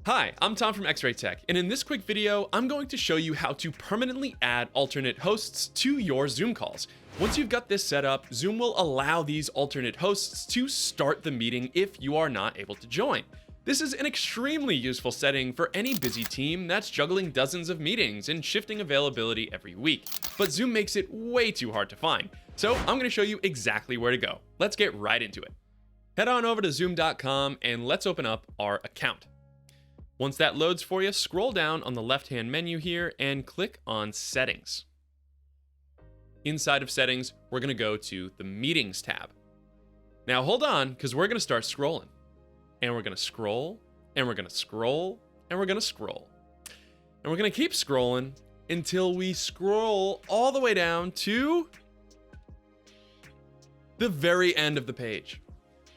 Hi, I'm Tom from xray.tech, and in this quick video, I'm going to show you how to permanently add alternate hosts to your Zoom calls. Once you've got this set up, Zoom will allow these alternate hosts to start the meeting if you are not able to join. This is an extremely useful setting for any busy team that's juggling dozens of meetings and shifting availability every week, but Zoom makes it way too hard to find. So I'm going to show you exactly where to go. Let's get right into it. Head on over to zoom.com and let's open up our account. Once that loads for you, scroll down on the left-hand menu here and click on Settings. Inside of Settings, we're going to go to the Meetings tab. Now hold on, because we're going to start scrolling. And we're going to scroll, and we're going to scroll, and we're going to scroll. And we're going to keep scrolling until we scroll all the way down to the very end of the page.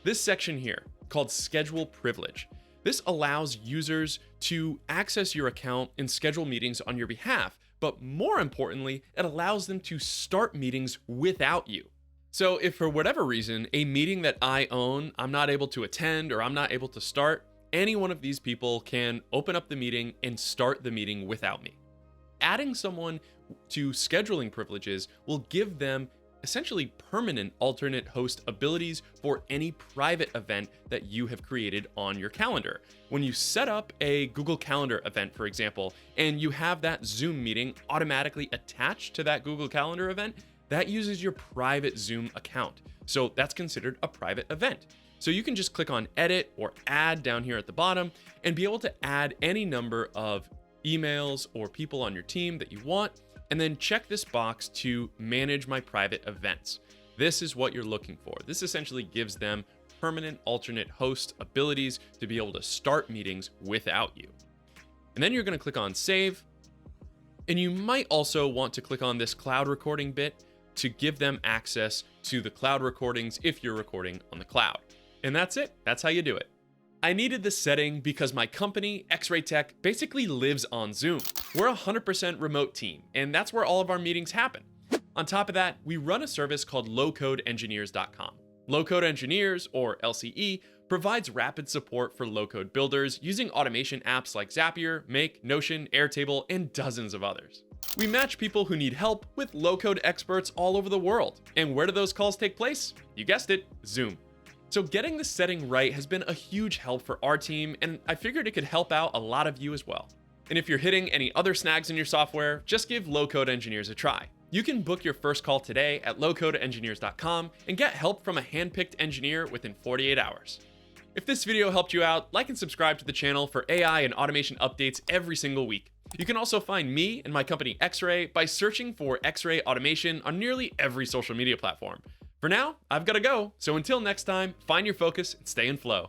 This section here, called Schedule Privilege. This allows users to access your account and schedule meetings on your behalf, but more importantly, it allows them to start meetings without you. So if for whatever reason, a meeting that I own, I'm not able to attend or I'm not able to start, any one of these people can open up the meeting and start the meeting without me. Adding someone to scheduling privileges will give them essentially permanent alternate host abilities for any private event that you have created on your calendar. When you set up a Google Calendar event, for example, and you have that Zoom meeting automatically attached to that Google Calendar event, that uses your private Zoom account. So that's considered a private event. So you can just click on Edit or Add down here at the bottom and be able to add any number of emails or people on your team that you want, and then check this box to manage my private events. This is what you're looking for. This essentially gives them permanent alternate host abilities to be able to start meetings without you. And then you're going to click on Save. And you might also want to click on this cloud recording bit to give them access to the cloud recordings if you're recording on the cloud. And that's it. That's how you do it. I needed this setting because my company, xray.tech, basically lives on Zoom. We're a 100% remote team, and that's where all of our meetings happen. On top of that, we run a service called LowCodeEngineers.com. LowCodeEngineers, or LCE, provides rapid support for low-code builders using automation apps like Zapier, Make, Notion, Airtable, and dozens of others. We match people who need help with low-code experts all over the world. And where do those calls take place? You guessed it, Zoom. So getting this setting right has been a huge help for our team, and I figured it could help out a lot of you as well. And if you're hitting any other snags in your software, just give LowCodeEngineers a try. You can book your first call today at LowCodeEngineers.com and get help from a hand-picked engineer within 48 hours. If this video helped you out, like and subscribe to the channel for AI and automation updates every single week. You can also find me and my company Xray by searching for Xray Automation on nearly every social media platform. For now, I've got to go, so until next time, find your focus and stay in flow.